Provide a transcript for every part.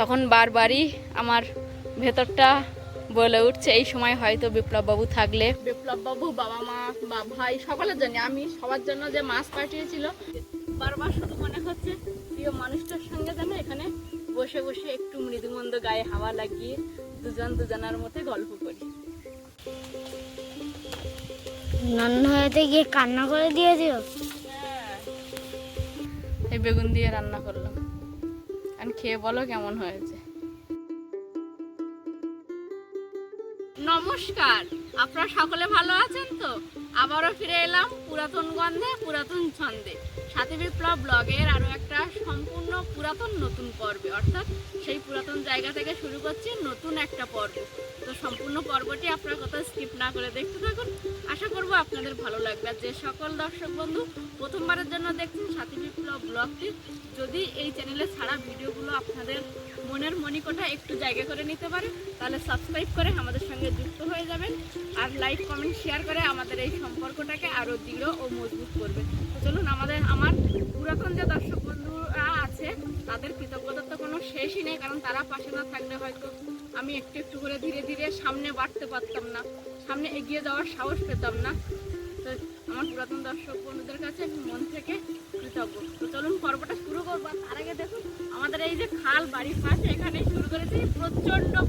তখন বারবারই আমার ভেতরটা বলে উঠছে এই সময় হয়তো বিপ্লববাবু থাকলে, বিপ্লববাবু, বাবা মা বা ভাই সকলের জন্য, আমি সবার জন্য যে মাছ পাঠিয়েছিল, বারবার শুধু মনে হচ্ছে প্রিয় মানুষটার সঙ্গে যেন এখানে বসে বসে একটু মৃদুমন্দ গায়ে হাওয়া লাগিয়ে দুজন দুজনের মধ্যে গল্প করি। নন্দ হয়েতে গিয়ে কান্না করে দিয়ে দিও। এই বেগুন দিয়ে রান্না করলাম, আর খেয়ে বলো কেমন হয়েছে। নমস্কার, আপনারা সকলে ভালো আছেন তো? আবারও ফিরে এলাম পুরাতন গন্ধে পুরাতন ছন্দে, সাথী বিপ্লব ব্লগের আরও একটা সম্পূর্ণ পুরাতন নতুন পর্বে, অর্থাৎ সেই পুরাতন জায়গা থেকে শুরু করছি নতুন একটা পর্ব। তো সম্পূর্ণ পর্বটি আপনারা কোথাও স্কিপ না করে দেখতে থাকুন, আশা করব আপনাদের ভালো লাগবে। আর যে সকল দর্শক বন্ধু প্রথমবারের জন্য দেখছেন সাথী বিপ্লব ব্লগটি, যদি এই চ্যানেলে ছাড়া ভিডিওগুলো আপনাদের মনের মনিকোঠা একটু জায়গা করে নিতে পারে, তাহলে সাবস্ক্রাইব করে আমাদের সঙ্গে যুক্ত হয়ে যাবেন, আর লাইক কমেন্ট শেয়ার করে আমাদের এই সম্পর্কটাকে আরও দৃঢ় ও মজবুত করবে। তো চলুন, আমার পুরাতন যে দর্শক বন্ধুরা আছে তাদের কৃতজ্ঞতার তো কোনো শেষই নেই, কারণ তারা পাশে না থাকলে হয়তো আমি একটু একটু করে ধীরে ধীরে সামনে বাড়তে পারতাম না, সামনে এগিয়ে যাওয়ার সাহস পেতাম না। তো আমার পুরাতন দর্শক বন্ধুদের কাছে আমি মন থেকে কৃতজ্ঞ। তো চলুন পর্বটা শুরু করবো। তার আগে দেখুন, আমাদের এই যে খাল বাড়ির পাশে এখানে শুরু করেছি,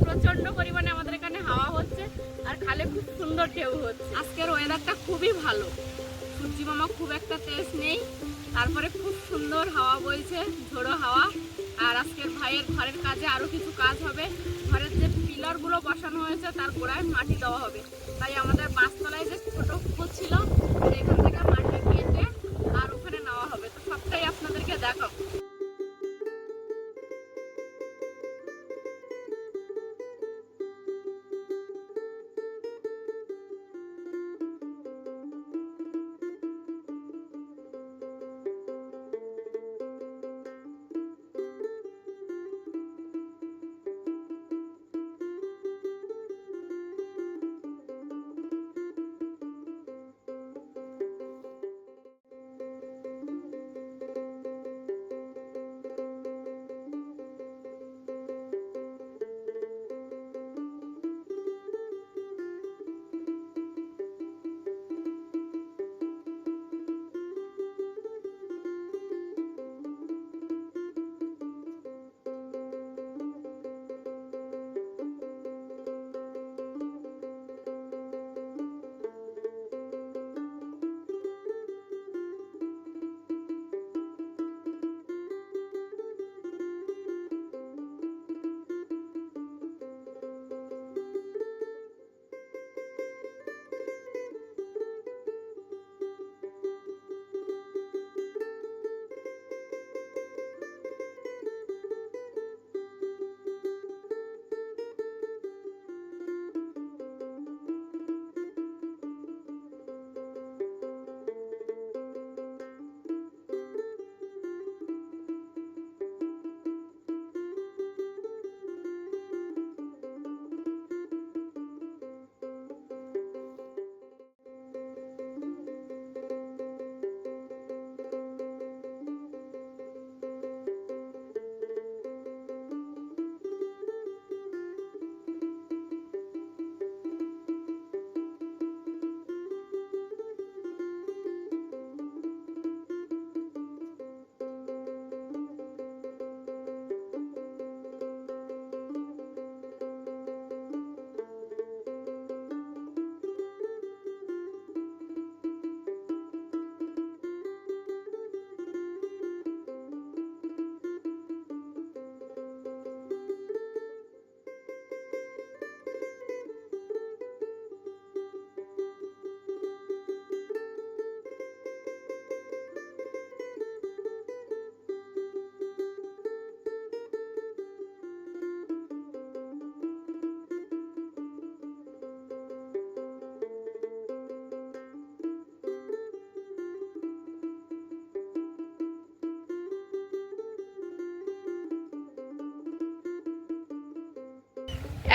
প্রচন্ড পরিমাণে আমাদের এখানে হাওয়া হচ্ছে, আর খালে খুব সুন্দর ঢেউ হচ্ছে। আজকের ওয়েদারটা খুবই ভালো, সূর্যি মামা খুব একটা তেজ নেই, তারপরে খুব সুন্দর হাওয়া বইছে, ঝোড়ো হাওয়া। আর আজকের ভাইয়ের ঘরের কাজে আরও কিছু কাজ হবে, ঘরের যে পিলারগুলো বসানো হয়েছে তার গোড়ায় মাটি দেওয়া হবে, তাই আমাদের বাসতলায় যে ছোট পুকুর ছিল সেখান থেকে মাটি কেটে আর ওখানে নেওয়া হবে। তো সবটাই আপনাদেরকে দেখাবো।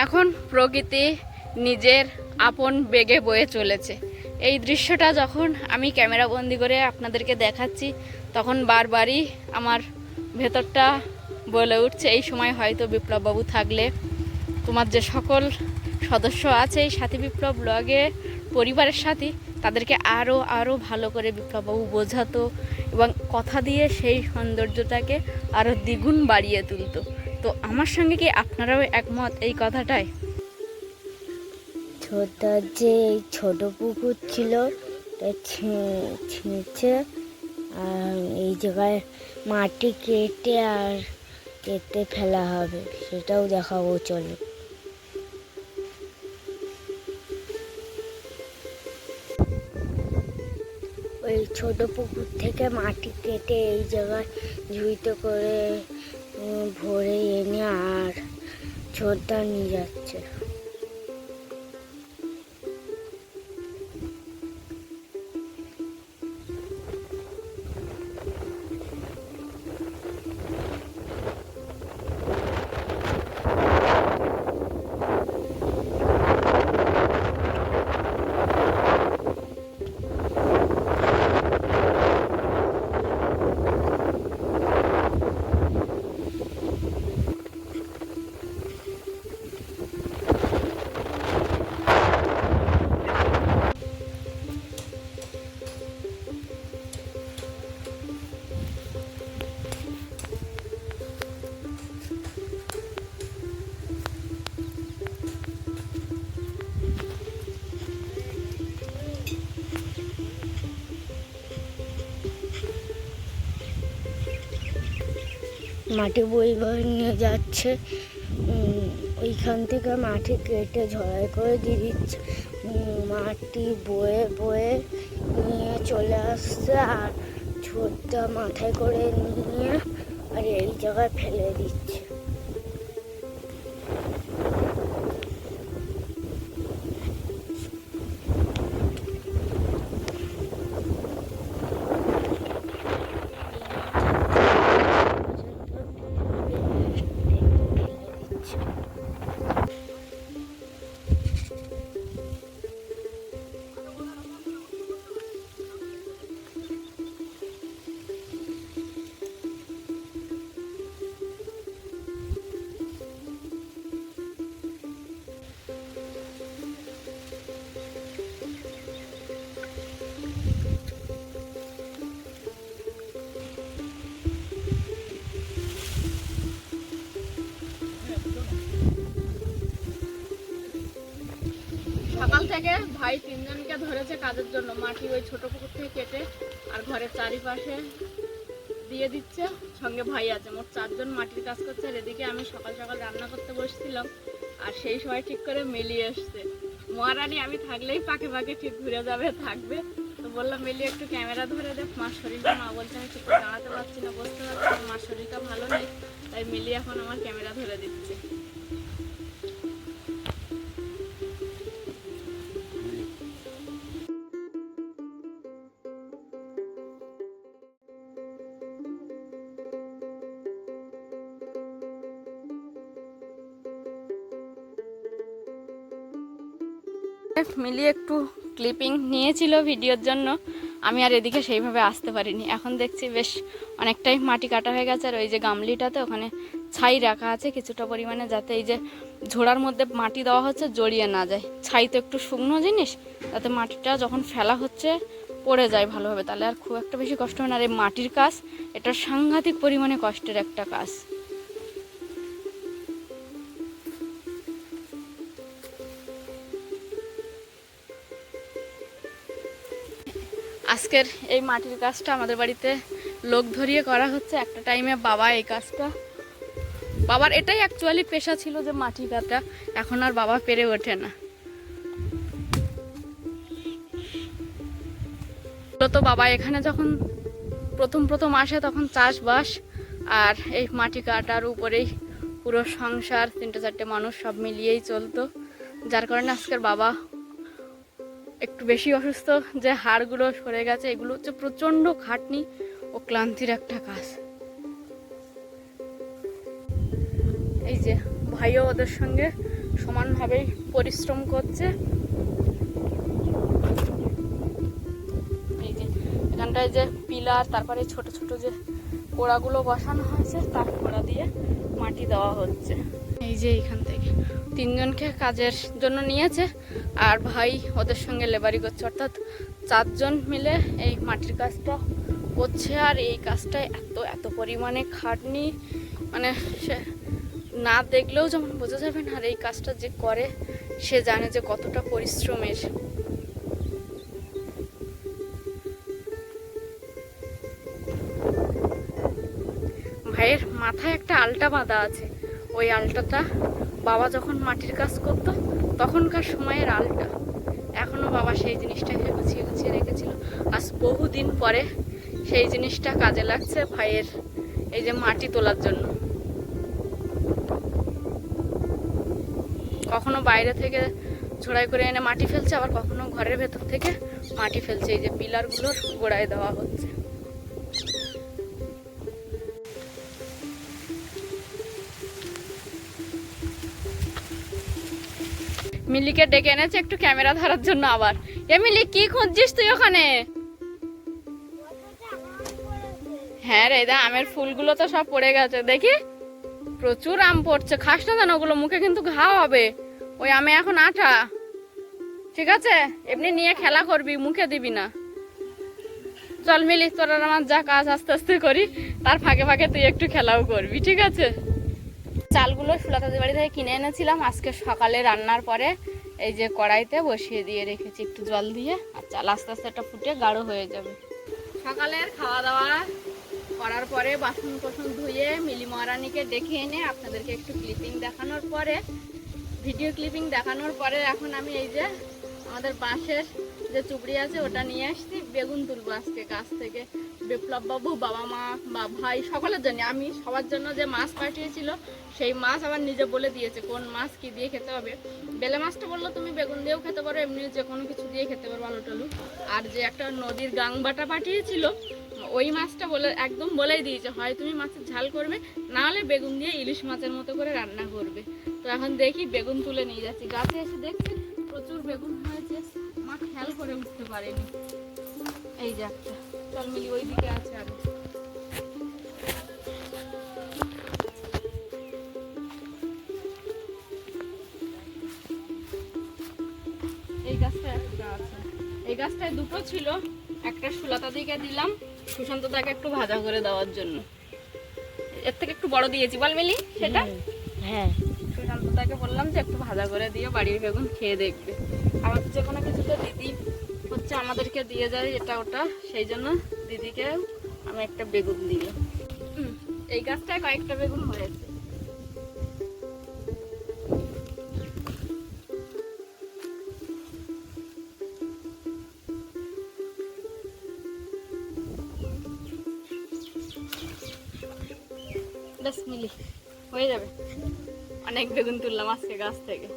এখন প্রকৃতি নিজের আপন বেগে বয়ে চলেছে। এই দৃশ্যটা যখন আমি ক্যামেরা বন্দি করে আপনাদেরকে দেখাচ্ছি, তখন বারবারই আমার ভেতরটা বলে উঠছে। এই সময় হয়তো বিপ্লববাবু থাকলে তোমার যে সকল সদস্য আছে এই সাথী বিপ্লব ব্লগে পরিবারের সাথী, তাদেরকে আরও আরও ভালো করে বিপ্লববাবু বোঝাতো এবং কথা দিয়ে সেই সৌন্দর্যটাকে আরও দ্বিগুণ বাড়িয়ে তুলতো। তো আমার সঙ্গে কি আপনারাও একমত এই কথাটায়? ছোটদার যে এই ছোট পুকুর ছিল ছিঁচে আর এই জায়গায় মাটি কেটে ফেলা হবে, সেটাও দেখাবো চলো। ওই ছোট পুকুর থেকে মাটি কেটে এই জায়গায় ঝুড়িতে করে ভরে এনে আর ছোটদা নিয়ে যাচ্ছে। মাটি বয়ে নিয়ে যাচ্ছে, ওইখান থেকে মাটি কেটে ঝড়াই করে দিয়ে দিচ্ছে। মাটি বয়ে বয়ে নিয়ে চলে আসছে আর ছোটটা মাথায় করে নিয়ে আর এই জায়গায় ফেলে দিচ্ছে। সকাল থেকে ভাই তিনজনকে ধরেছে কাজের জন্য, মাটি ওই ছোট পুকুর থেকে কেটে আর ঘরের চারিপাশে দিয়ে দিচ্ছে। সঙ্গে ভাই আছে, মোট 4 জন মাটির কাজ করছে। আর এদিকে আমি সকাল সকাল রান্না করতে বসছিলাম আর সেই সময় ঠিক করে মিলিয়ে এসছে। মহারানী আমি থাকলেই পাকে পাকে ঠিক ঘুরে যাবে থাকবে, তো বললাম মিলি একটু ক্যামেরা ধরে দেখ, মার শরীরটা, মা বলছে আমি ঠিক করে দাঁড়াতে পারছি না, বসতে পারছি না, মার শরীরটা ভালো নেই, তাই মিলি এখন আমার ক্যামেরা ধরে দিচ্ছে। মিলি একটু ক্লিপিং নিয়েছিল ভিডিওর জন্য, আমি আর এদিকে সেইভাবে আসতে পারিনি। এখন দেখছি বেশ অনেকটাই মাটি কাটা হয়ে গেছে। আর ওই যে গামলিটাতে ওখানে ছাই রাখা আছে কিছুটা পরিমাণে, যাতে এই যে ঝোড়ার মধ্যে মাটি দেওয়া হচ্ছে জড়িয়ে না যায়। ছাই তো একটু শুকনো জিনিস, যাতে মাটিটা যখন ফেলা হচ্ছে পড়ে যায় ভালোভাবে, তাহলে আর খুব একটা বেশি কষ্ট হয় না। আর এই মাটির কাজ এটা সাংঘাতিক পরিমাণে কষ্টের একটা কাজ। আজকের এই মাটির কাজটা আমাদের বাড়িতে লোক ধরিয়ে করা হচ্ছে। একটা টাইমে বাবা এই কাজটা, বাবার এটাই অ্যাকচুয়ালি পেশা ছিল যে মাটি কাটা, এখন আর বাবা পেরে ওঠে না। তো বাবা এখানে যখন প্রথম আসে তখন চাষবাস আর এই মাটি কাটার উপরেই পুরো সংসার, 3-4টে মানুষ সব মিলিয়েই চলতো, যার কারণে আজকের বাবা একটু বেশি অসুস্থ, যে হাড়গুলো সরে গেছে। এগুলো হচ্ছে প্রচণ্ড খাটনি ও ক্লান্তির একটা কাজ। এই যে ভাইও ওদের সঙ্গে সমানভাবেই পরিশ্রম করছে। এই যে এখানটায় যে পিলার, তারপরে ছোট ছোট যে কোড়াগুলো বসানো হয়েছে, তার কোড়া দিয়ে মাটি দেওয়া হচ্ছে। এই যে এইখান থেকে 3 জনকে কাজের জন্য নিয়েছে, আর ভাই ওদের সঙ্গে লেবারি করছে, অর্থাৎ 4 জন মিলে এই মাটির কাজটা করছে। আর এই কাজটায় এত এত পরিমাণে খাটনি, মানে সে না দেখলেও যেমন বোঝা যাবে না, আর এই কাজটা যে করে সে জানে যে কতটা পরিশ্রমের। ভাইয়ের মাথায় একটা আলটা বাঁধা আছে, ওই আলটাটা বাবা যখন মাটির কাজ করতো তখনকার সময়ের আলটা, এখনো বাবা সেই জিনিসটাকে গুছিয়ে গুছিয়ে রেখেছিল। আজ বহুদিন পরে সেই জিনিসটা কাজে লাগছে ভাইয়ের এই যে মাটি তোলার জন্য। কখনো বাইরে থেকে ঝোড়াই করে এনে মাটি ফেলছে, আবার কখনো ঘরের ভেতর থেকে মাটি ফেলছে। এই যে পিলারগুলোর গোড়ায় দেওয়া হচ্ছে। মিলিকে ডেকে এনেছে একটু ক্যামেরা ধরার জন্য। আবার মিলি, কি খুঁজছিস তুই ওখানে? হ্যাঁ রে, আমের ফুলগুলো তো সব পড়ে গেছে, দেখি প্রচুর আম পড়ছে। খাস না জানো, ওগুলো মুখে কিন্তু ঘা হবে। ওই আমে এখন আঠা, ঠিক আছে? এমনি নিয়ে খেলা করবি, মুখে দিবি না। চল মিলি, তোর আর আমার যা কাজ আস্তে আস্তে করি, তার ফাঁকে ফাঁকে তুই একটু খেলাও করবি, ঠিক আছে? চালগুলো সুলতাদের বাড়ি থেকে কিনে এনেছিলাম, আজকে সকালে রান্নার পরে এই যে কড়াইতে বসিয়ে দিয়ে রেখেছি একটু জল দিয়ে, আর চাল আস্তে আস্তে একটা ফুটে গাঢ় হয়ে যাবে। সকালের খাওয়া দাওয়া করার পরে বাসন কোসন ধুয়ে মিলি মহারানীকে ডেকে এনে আপনাদেরকে একটু ক্লিপিং দেখানোর পরে, ভিডিও ক্লিপিং দেখানোর পরে এখন আমি এই যে আমাদের বাঁশের যে চুবড়ি আছে ওটা নিয়ে আসছি, বেগুন তুলবো আজকে গাছ থেকে। বিপ্লব বাবু, বাবা মা বা ভাই সকলের জন্য, আমি সবার জন্য যে মাছ পাঠিয়েছিল সেই মাছ আবার নিজে বলে দিয়েছে কোন মাছ কি দিয়ে খেতে হবে। বেলে মাছটা বললো তুমি বেগুন দিয়েও খেতে পারো, এমনি যে কোনো কিছু দিয়ে খেতে পারো, আলু টালু। আর যে একটা নদীর গাংবাটা পাঠিয়েছিল ওই মাছটা বলে একদম বলেই দিয়েছে, হয় তুমি মাছের ঝাল করবে, না হলে বেগুন দিয়ে ইলিশ মাছের মতো করে রান্না করবে। তো এখন দেখি বেগুন তুলে নিয়ে যাচ্ছি। গাছে এসে দেখছি প্রচুর বেগুন হয়েছে, মা খেয়াল করে উঠতে পারেনি। এই যে একটা, চল মিলি, ওই দিকে আছে আরো। এই গাছটা একটা আছে, এই গাছটায় দুটো ছিল, একটা সুলতা দিকে দিলাম, সুশান্ত দাকে একটু ভাজা করে দেওয়ার জন্য। এর থেকে একটু বড় দিয়েছি, বল মিলি সেটা? হ্যাঁ, সুশান্ত দাকে বললাম যে একটু ভাজা করে দিয়ে বাড়ির বেগুন খেয়ে দেখবে। আমার যে কোনো কিছুতে দিদি হচ্ছে আমাদেরকে দিয়ে যায় এটা ওটা, সেই জন্য দিদিকে আমি একটা বেগুন দিলাম। এই গাছটায় কয়েকটা বেগুন হয়েছে। বেশ মিলি, হয়ে যাবে। অনেক বেগুন তুললাম আজকে গাছ থেকে।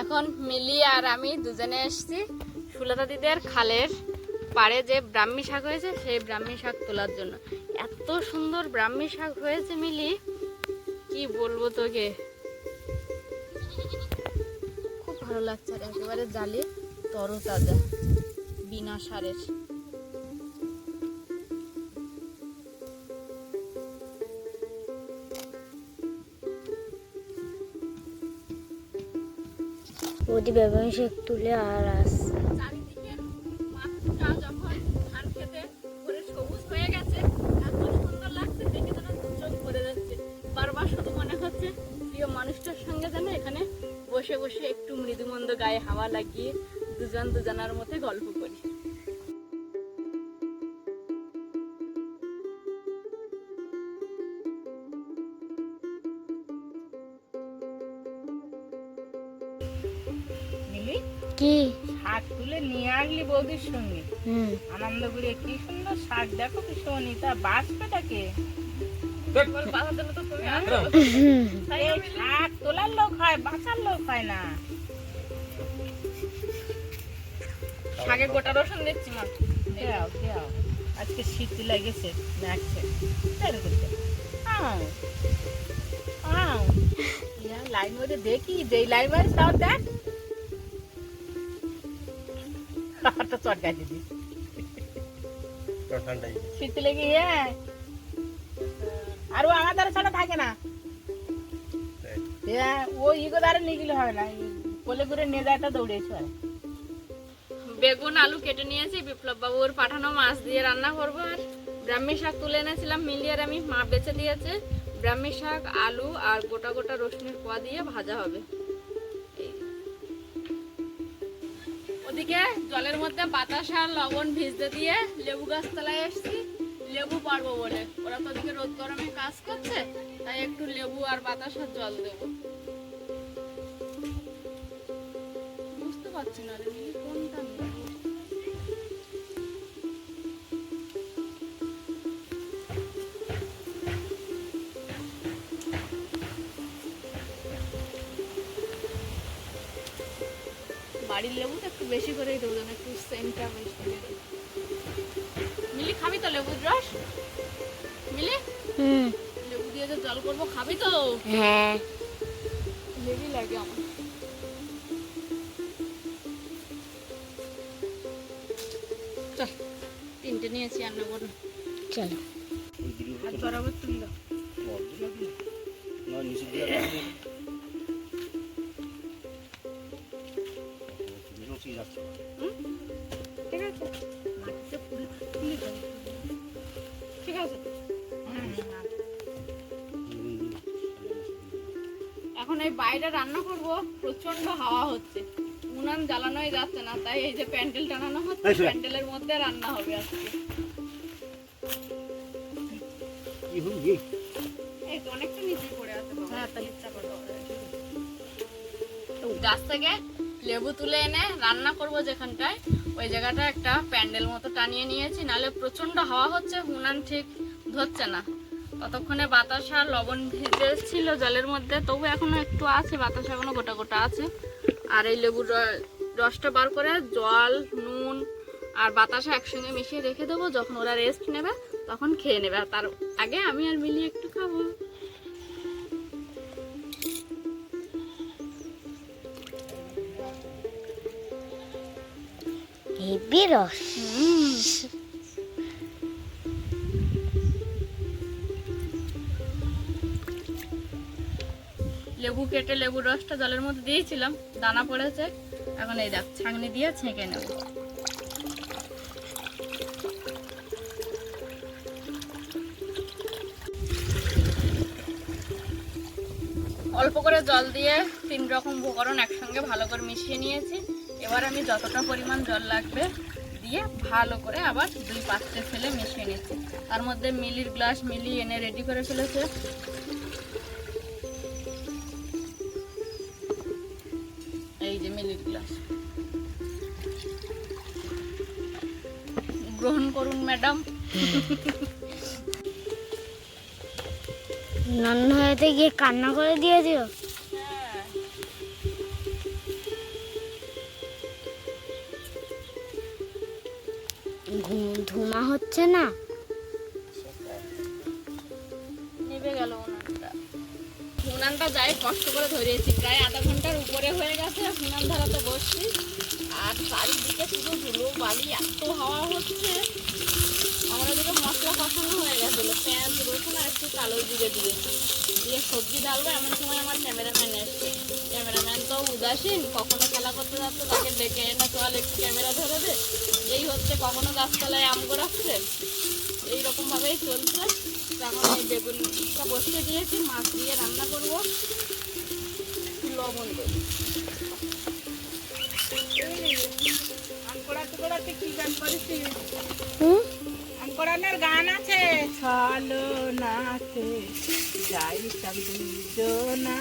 এখন মিলি আর আমি দুজনে এসেছি সুলতা দিদের খালের পাড়ে যে ব্রাহ্মী শাক হয়েছে সেই ব্রাহ্মী শাক তোলার জন্য। এত সুন্দর ব্রাহ্মী শাক হয়েছে মিলি, কি বলবো তোকে, খুব ভালো লাগছে। আর একেবারে জালে তরতাজা, বিনা সারের। ওদি বেগুন শাক তুলে আর আসছে। চারিদিকে মাঠটা যখন ধান খেতে করে সবুজ হয়ে গেছে, এত সুন্দর লাগছে দেখে যেন চোখ ভরে যাচ্ছে। বারবার শুধু মনে হচ্ছে প্রিয় মানুষটার সঙ্গে যেন এখানে বসে বসে একটু মৃদুমন্দ গায়ে হাওয়া লাগিয়ে দুজন দুজনার মধ্যে গল্প করি। মিলি কি? শাক তুলে নিয়ে আসলি বৌদির সঙ্গে, হুম। আনন্দ করে। কি সুন্দর শাক, দেখো কি শোনি, তা বাঁচবেটাকে ওর বাধা দিলে তো তুমি আসো। তাই এই আমি শাক তোলার লোক হয়, বাঁচার লোক হয় না। শাকে গোটা রসুন দিচ্ছি মা। দেও দেও, আজকে শীত লেগেছে, নাচছে তাই করছে। আও আও, ইয়া লাইন মধ্যে দেখি, যেই লাইন মারিস তাও দেখ, তো চটকাই দিবি, শীত লেগে। হ্যাঁ, আর ও আমার দ্বারা ছাড়া থাকে না। হ্যাঁ, ও ইগো দ্বারা নিয়ে গেলে হবে না, কোলে করে নিয়ে যায় তো দৌড়েছে হয়। বেগুন আলু কেটে নিয়েছি, বিপ্লব বাবুর পাঠানো মাছ দিয়ে রান্না করবো। আর ব্রাহ্মী শাক তুলে এনেছিলাম, মিলিয়ে আর আমি, মা বেছে দিয়েছে। ব্রাহ্মী শাক, আলু আর গোটা গোটা রসুনের কোয়া দিয়ে ভাজা হবে। এই। ওদিকে জলের মধ্যে বাতাস আর লবণ ভিজতে দিয়ে লেবু গাছ তলায় এসেছি লেবু পারবো বলে। ওরা তো ওদিকে রোদ গরমে কাজ করছে, তাই একটু লেবু আর বাতাস আর জল দেবো। বুঝতে পারছি না রে মিলি, কোনটা নেবো? বাড়ির লেবু তো একটু বেশি করেই দেবো, যেন একটু সেন্টটা বেশি দেবো। মিলি খাবি তো লেবুর রস? মিলি হুম। লেবু দিয়ে যে জল করবো, খাবি তো? হ্যাঁ। হেভি লাগে আমার। চল, তিনটে নিয়েছি আর নেবো না। চলো। হাত বরাবর তুলল। ঠিক আছে, মাটিতে পুরি তুলে দাও। ঠিক আছে। এখন এই বাইরে রান্না করব, প্রচন্ড হাওয়া হচ্ছে, উনান জ্বালানোই যাচ্ছে না, তাই এই যে প্যান্ডেল টানানো হচ্ছে, প্যান্ডেলের মধ্যে রান্না হবে আজকে। এই তো অনেকটা নিচে পড়ে আছে বাবা। হ্যাঁ, তাহলে ইচ্ছা করো। গাছ থেকে লেবু তুলে এনে রান্না করব যেখানটায়, ওই জায়গাটা একটা প্যান্ডেল মতো টানিয়ে নিয়েছি, নালে প্রচন্ড হাওয়া হচ্ছে, উনান ঠিক ধরছে না। ততক্ষণে বাতাস আর লবণ ভিজে ছিল জলের মধ্যে, তবু এখনো একটু আছে, বাতাস এখনো গোটা গোটা আছে। আর এই লেবুর রসটা বার করে জল, নুন আর বাতাসা একসঙ্গে মিশিয়ে রেখে দেবো, যখন ওরা রেস্ট নেবে তখন খেয়ে নেবে। আর তার আগে আমি আর মিলি একটু খাবো। হেবি রস। লেবু কেটে লেবুর রসটা জলের মধ্যে দিয়েছিলাম, দানা পড়েছে, এখন এই দেখ ছাঁকনি দিয়ে ছেঁকে নেব। অল্প করে জল দিয়ে 3 রকম উপকরণ একসঙ্গে ভালো করে মিশিয়ে নিয়েছি। এবার আমি যতটা পরিমাণ জল লাগবে দিয়ে ভালো করে আবার 2 পাত্রে ফেলে মিশিয়ে নিচ্ছি। তার মধ্যে মিলির গ্লাস মিলি এনে রেডি করে ফেলেছে। এই যে মিলির গ্লাস, গ্রহণ করুন ম্যাডাম। নন্দ হয়েতে গিয়ে কান্না করে দিয়ে দিও। ধুমা হচ্ছে না, নেবে গেল উনানটা। উনানটা যাই কষ্ট করে ধরিয়েছি, প্রায় আধা ঘন্টার উপরে হয়ে গেছে উনান ধরাতে বসছি। আর চারিদিকে শুধু ধুলো বালি, এত হাওয়া হচ্ছে। আমার ওদিকে মশলা কষানো হয়ে গেছিলো, পেঁয়াজ রসুন আর একটু কালো জিরে দিয়েছি, দিয়ে সবজি ঢালবো। এমন সময় আমার ক্যামেরাম্যান এসছে। ক্যামেরাম্যান তো উদাসীন, কখনো খেলা করতে যাচ্ছে তাকে ডেকে এনে চল একটু ক্যামেরা ধরে দে, এই হচ্ছে, কখনো গাছতলায় আম গোড়াচ্ছে, এইরকম ভাবেই চলছে। এখন এই বেগুনটা বসিয়ে দিয়েছি, মাছ দিয়ে রান্না করবো, লবণ দেবো। আঙ্কড়াতে কি গান করেছিস? আঙ্কড়ানের গান আছে, ছলো নাতে যাই সব দুজনা,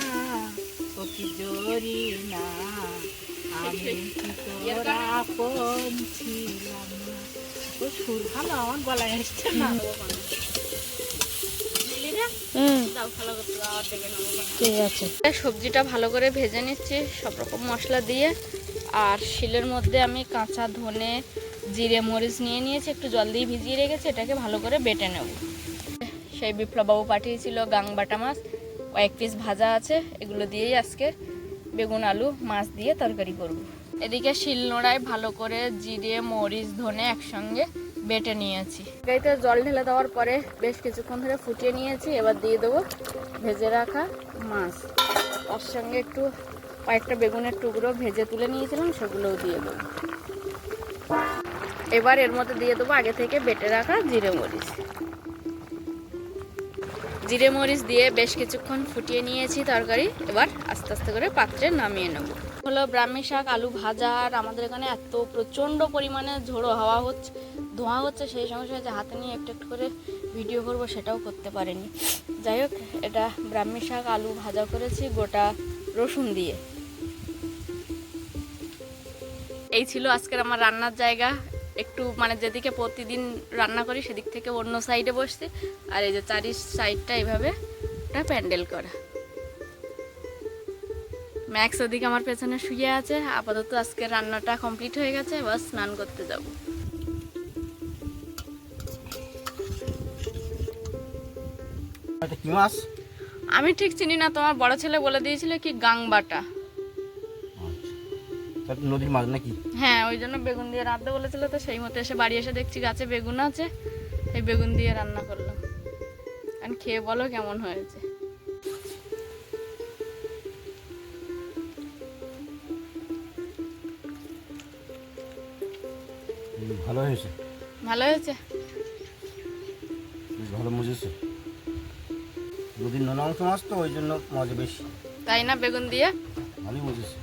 ও কি জরি না, আমি কি তোর আপন ছিলাম না। ও সুর ভালো, আমার গলায় আসছে না। দাও ভালো করে আবার দেখে নেবো। ঠিক আছে। সবজিটা ভালো করে ভেজে নিচ্ছি সব রকম মশলা দিয়ে। আর শিলের মধ্যে আমি কাঁচা ধনে জিরে মরিচ নিয়ে নিয়েছি, একটু জল দিয়ে ভিজিয়ে রেখেছি, এটাকে ভালো করে বেটে নেব। সেই বিপ্লববাবু পাঠিয়েছিল গাংবাটা মাছ, কয়েক পিস ভাজা আছে, এগুলো দিয়েই আজকে বেগুন আলু মাছ দিয়ে তরকারি করব। এদিকে শিলনোড়ায় ভালো করে জিরে মরিচ ধনে একসঙ্গে বেটে নিয়েছি। গাইতে জল ঢেলে দেওয়ার পরে বেশ কিছুক্ষণ ধরে ফুটিয়ে নিয়েছি। এবার দিয়ে দেবো ভেজে রাখা মাছ, তার সঙ্গে একটু কয়েকটা বেগুনের টুকরো ভেজে তুলে নিয়েছিলাম, সেগুলোও দিয়ে দেবো। এবার এর মধ্যে দিয়ে দেবো আগে থেকে বেটে রাখা জিরে মরিচ। জিরে মরিচ দিয়ে বেশ কিছুক্ষণ ফুটিয়ে নিয়েছি তরকারি। এবার আস্তে আস্তে করে পাত্রে নামিয়ে নেব। হলো ব্রাহ্মী শাক আলু ভাজা। আর আমাদের এখানে এত প্রচণ্ড পরিমাণে ঝোড়ো হাওয়া হচ্ছে, ধোঁয়া হচ্ছে, সেই সঙ্গে সঙ্গে যে হাতে নিয়ে একটু একটু করে ভিডিও করব সেটাও করতে পারিনি। যাই হোক, এটা ব্রাহ্মী শাক আলু ভাজা করেছি গোটা রসুন দিয়ে। এই ছিল আজকের আমার রান্নার জায়গা। একটু মানে যেদিকে প্রতিদিন রান্না করি সেদিক থেকে অন্য সাইডে বসছি। আর এই যে চারি সাইডটা এইভাবে একটা প্যান্ডেল করা। ম্যাক্স ওদিকে আমার পেছনে শুয়ে আছে। আপাতত আজকের রান্নাটা কমপ্লিট হয়ে গেছে, এবার স্নান করতে যাব। এটা কি মাছ? আমি ঠিক চিনি না, তোমার বড় ছেলে বলে দিয়েছিল কি গাংবাটা। আচ্ছা, নদীর মাছ নাকি? হ্যাঁ, ওই জন্য বেগুন দিয়ে রাঁধতে বলেছিল, তো সেই মতো এসে বাড়ি এসে দেখছি গাছে বেগুন আছে, এই বেগুন দিয়ে রান্না করলাম। আর খেয়ে বলো কেমন হয়েছে। ভালো হয়েছে, ভালো হয়েছে। বেশ ভালো মজেছে। নদীর নোনা অংশ মাছ তো, ওই জন্য মজা বেশি। তাই না, বেগুন দিয়ে ভালোই মজেছে।